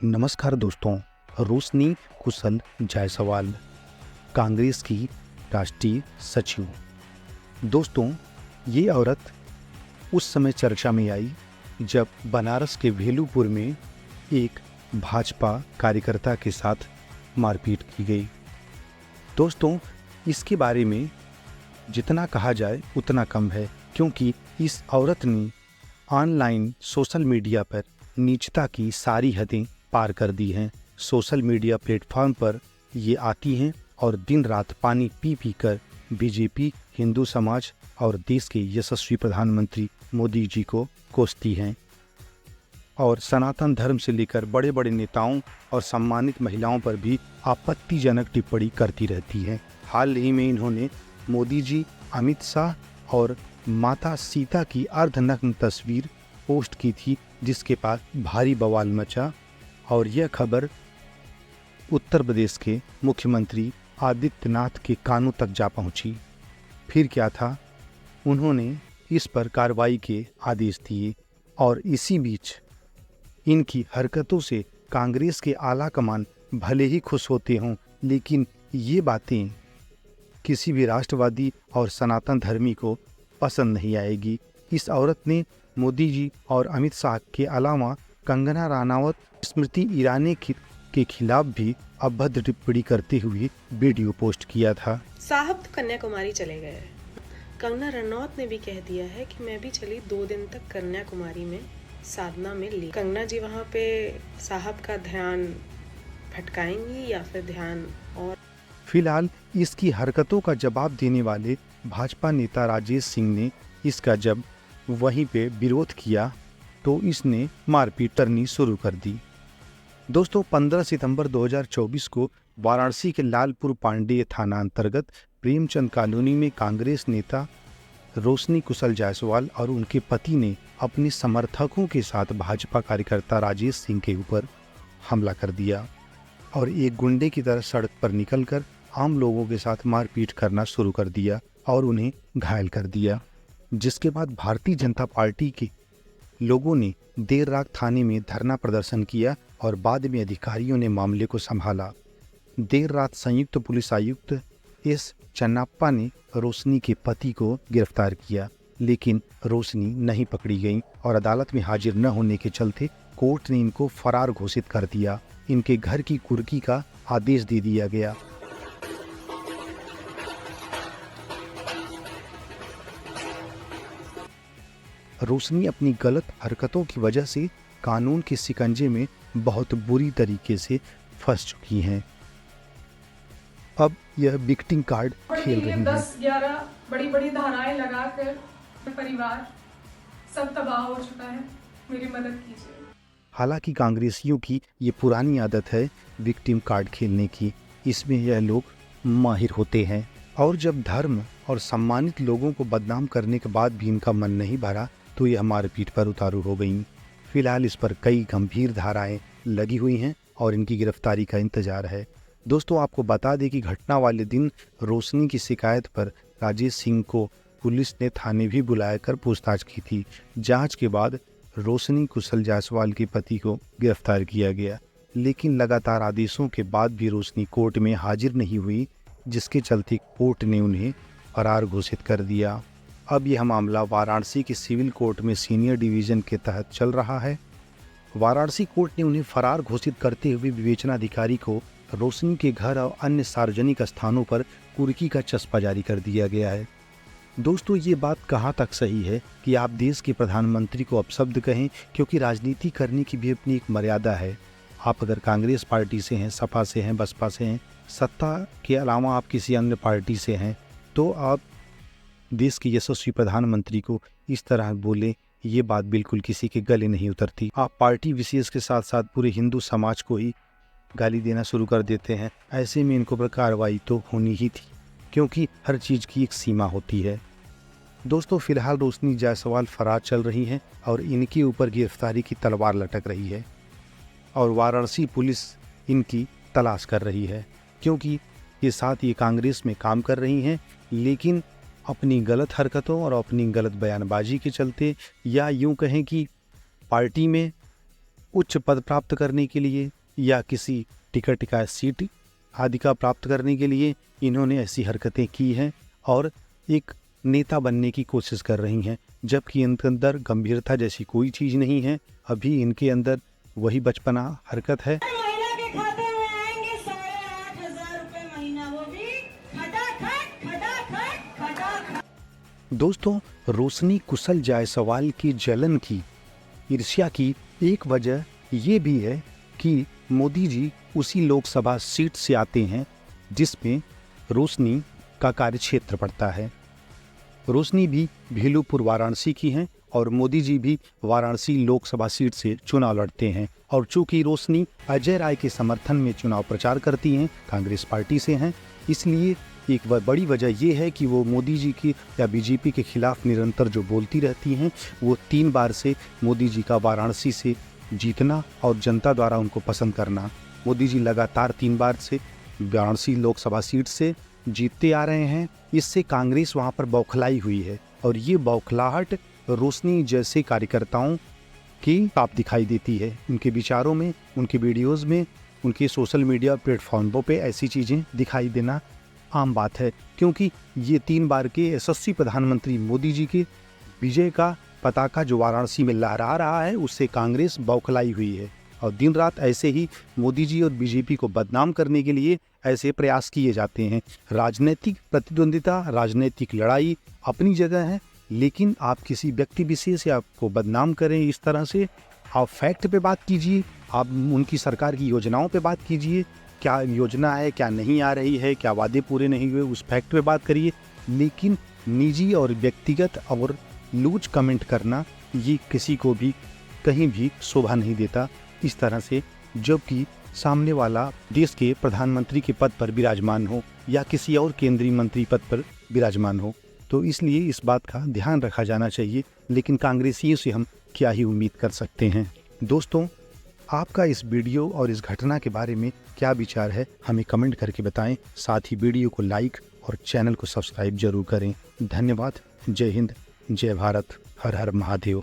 नमस्कार दोस्तों। रोशनी कुशल जायसवाल, कांग्रेस की राष्ट्रीय सचिव। दोस्तों, ये औरत उस समय चर्चा में आई जब बनारस के भेलूपुर में एक भाजपा कार्यकर्ता के साथ मारपीट की गई। दोस्तों, इसके बारे में जितना कहा जाए उतना कम है, क्योंकि इस औरत ने ऑनलाइन सोशल मीडिया पर नीचता की सारी हदें पार कर दी हैं। सोशल मीडिया प्लेटफॉर्म पर ये आती हैं और दिन रात पानी पी पी कर बीजेपी, हिंदू समाज और देश के यशस्वी प्रधानमंत्री मोदी जी को कोसती हैं और सनातन धर्म से लेकर बड़े बड़े नेताओं और सम्मानित महिलाओं पर भी आपत्तिजनक टिप्पणी करती रहती हैं। हाल ही में इन्होंने मोदी जी, अमित शाह और माता सीता की अर्धनग्न तस्वीर पोस्ट की थी, जिसके पास भारी बवाल मचा और यह खबर उत्तर प्रदेश के मुख्यमंत्री आदित्यनाथ के कानों तक जा पहुंची। फिर क्या था, उन्होंने इस पर कार्रवाई के आदेश दिए और इसी बीच इनकी हरकतों से कांग्रेस के आला कमान भले ही खुश होते हों, लेकिन ये बातें किसी भी राष्ट्रवादी और सनातन धर्मी को पसंद नहीं आएगी। इस औरत ने मोदी जी और अमित शाह के अलावा कंगना रनावत, स्मृति ईरानी के खिलाफ भी अभद्र टिप्पणी करते हुए वीडियो पोस्ट किया था। साहब तो कन्याकुमारी चले गए। कंगना रनौत ने भी कह दिया है कि मैं भी चली 2 दिन तक कन्याकुमारी में साधना में ली। कंगना जी वहाँ पे साहब का ध्यान भटकाएंगी या फिर ध्यान और। फिलहाल इसकी हरकतों का जवाब देने वाले भाजपा नेता राजेश सिंह ने इसका जब वहीं पे विरोध किया तो इसने मारपीट करनी शुरू कर दी। दोस्तों, 15 सितंबर 2024 को वाराणसी के लालपुर पांडेय थाना अंतर्गत प्रेमचंद कॉलोनी में कांग्रेस नेता रोशनी कुशल जायसवाल और उनके पति ने अपने समर्थकों के साथ भाजपा कार्यकर्ता राजेश सिंह के ऊपर हमला कर दिया और एक गुंडे की तरह सड़क पर निकलकर आम लोगों के साथ मारपीट करना शुरू कर दिया और उन्हें घायल कर दिया। जिसके बाद भारतीय जनता पार्टी के लोगों ने देर रात थाने में धरना प्रदर्शन किया और बाद में अधिकारियों ने मामले को संभाला। देर रात संयुक्त पुलिस आयुक्त एस चन्नाप्पा ने रोशनी के पति को गिरफ्तार किया, लेकिन रोशनी नहीं पकड़ी गई और अदालत में हाजिर न होने के चलते कोर्ट ने इनको फरार घोषित कर दिया। इनके घर की कुर्की का आदेश दे दिया गया। रोशनी अपनी गलत हरकतों की वजह से कानून के शिकंजे में बहुत बुरी तरीके से फंस चुकी हैं। अब यह विक्टिम कार्ड खेल रही हैं। 10-11 बड़ी धाराएं लगाकर परिवार सब तबाह हो चुका है, मेरी मदद कीजिए। हालांकि कांग्रेसियों की ये पुरानी आदत है विक्टिम कार्ड खेलने की। इसमें यह लोग माहिर होते हैं और जब धर्म और सम्मानित लोगों को बदनाम करने के बाद भी इनका मन नहीं भरा तो यह मारपीट पर उतारू हो गई। फिलहाल इस पर कई गंभीर धाराएं लगी हुई हैं और इनकी गिरफ्तारी का इंतजार है। दोस्तों, आपको बता दें कि घटना वाले दिन रोशनी की शिकायत पर राजेश सिंह को पुलिस ने थाने भी बुलाकर पूछताछ की थी। जांच के बाद रोशनी कुशल जायसवाल के पति को गिरफ्तार किया गया, लेकिन लगातार आदेशों के बाद भी रोशनी कोर्ट में हाजिर नहीं हुई, जिसके चलते कोर्ट ने उन्हें फरार घोषित कर दिया। अब यह मामला वाराणसी के सिविल कोर्ट में सीनियर डिवीजन के तहत चल रहा है। वाराणसी कोर्ट ने उन्हें फरार घोषित करते हुए विवेचनाधिकारी को रोशनी के घर और अन्य सार्वजनिक स्थानों पर कुर्की का चस्पा जारी कर दिया गया है। दोस्तों, ये बात कहाँ तक सही है कि आप देश के प्रधानमंत्री को अपशब्द कहें, क्योंकि राजनीति करने की भी अपनी एक मर्यादा है। आप अगर कांग्रेस पार्टी से हैं, सपा से हैं, बसपा से हैं, सत्ता के अलावा आप किसी अन्य पार्टी से हैं, तो आप देश के यशस्वी प्रधानमंत्री को इस तरह बोले, ये बात बिल्कुल किसी के गले नहीं उतरती। आप पार्टी विशेष के साथ साथ पूरे हिंदू समाज को ही गाली देना शुरू कर देते हैं। ऐसे में इनको पर कार्रवाई तो होनी ही थी, क्योंकि हर चीज़ की एक सीमा होती है। दोस्तों, फिलहाल रोशनी जायसवाल फरार चल रही हैं और इनके ऊपर गिरफ्तारी की तलवार लटक रही है और वाराणसी पुलिस इनकी तलाश कर रही है, क्योंकि ये साथ ये कांग्रेस में काम कर रही हैं, लेकिन अपनी गलत हरकतों और अपनी गलत बयानबाजी के चलते, या यूं कहें कि पार्टी में उच्च पद प्राप्त करने के लिए या किसी टिकट का सीट आदि का प्राप्त करने के लिए इन्होंने ऐसी हरकतें की हैं और एक नेता बनने की कोशिश कर रही हैं, जबकि इनके अंदर गंभीरता जैसी कोई चीज़ नहीं है। अभी इनके अंदर वही बचपना हरकत है। महिला के खाते में आएंगे 8,500 रुपए महीना, वो भी खटाखट खटाखट खटाखट। दोस्तों, रोशनी कुशल जायसवाल की जलन की, ईर्ष्या की एक वजह ये भी है कि मोदी जी उसी लोकसभा सीट से आते हैं जिसमें रोशनी का कार्यक्षेत्र पड़ता है। रोशनी भी भीलूपुर वाराणसी की हैं और मोदी जी भी वाराणसी लोकसभा सीट से चुनाव लड़ते हैं। और चूंकि रोशनी अजय राय के समर्थन में चुनाव प्रचार करती हैं, कांग्रेस पार्टी से हैं, इसलिए एक बड़ी वजह यह है कि वो मोदी जी की या बीजेपी के खिलाफ निरंतर जो बोलती रहती हैं, वो 3 बार से मोदी जी का वाराणसी से जीतना और जनता द्वारा उनको पसंद करना। मोदी जी लगातार 3 बार से वाराणसी लोकसभा सीट से जीतते आ रहे हैं। इससे कांग्रेस वहाँ पर बौखलाई हुई है और ये बौखलाहट रोशनी जैसे कार्यकर्ताओं की साफ दिखाई देती है। उनके विचारों में, उनके वीडियोज़ में, उनके सोशल मीडिया प्लेटफॉर्मों पे ऐसी चीज़ें दिखाई देना आम बात है, क्योंकि ये 3 बार के यशस्वी प्रधानमंत्री मोदी जी के विजय का पताका जो वाराणसी में लहरा रहा है, उससे कांग्रेस बौखलाई हुई है। और दिन रात ऐसे ही मोदी जी और बीजेपी को बदनाम करने के लिए ऐसे प्रयास किए जाते हैं। राजनीतिक प्रतिद्वंदिता, राजनीतिक लड़ाई अपनी जगह है, लेकिन आप किसी व्यक्ति विशेष या आपको बदनाम करें इस तरह से, आप फैक्ट पे बात कीजिए, आप उनकी सरकार की योजनाओं पे बात कीजिए, क्या योजना है, क्या नहीं आ रही है, क्या वादे पूरे नहीं हुए, उस फैक्ट पे बात करिए। लेकिन निजी और व्यक्तिगत और लूज कमेंट करना ये किसी को भी कहीं भी शोभा नहीं देता इस तरह से, जबकि सामने वाला देश के प्रधानमंत्री के पद पर विराजमान हो या किसी और केंद्रीय मंत्री पद पर विराजमान हो। तो इसलिए इस बात का ध्यान रखा जाना चाहिए, लेकिन कांग्रेसियों से हम क्या ही उम्मीद कर सकते हैं। दोस्तों, आपका इस वीडियो और इस घटना के बारे में क्या विचार है, हमें कमेंट करके बताएं। साथ ही वीडियो को लाइक और चैनल को सब्सक्राइब जरूर करें। धन्यवाद। जय हिंद, जय भारत, हर हर महादेव।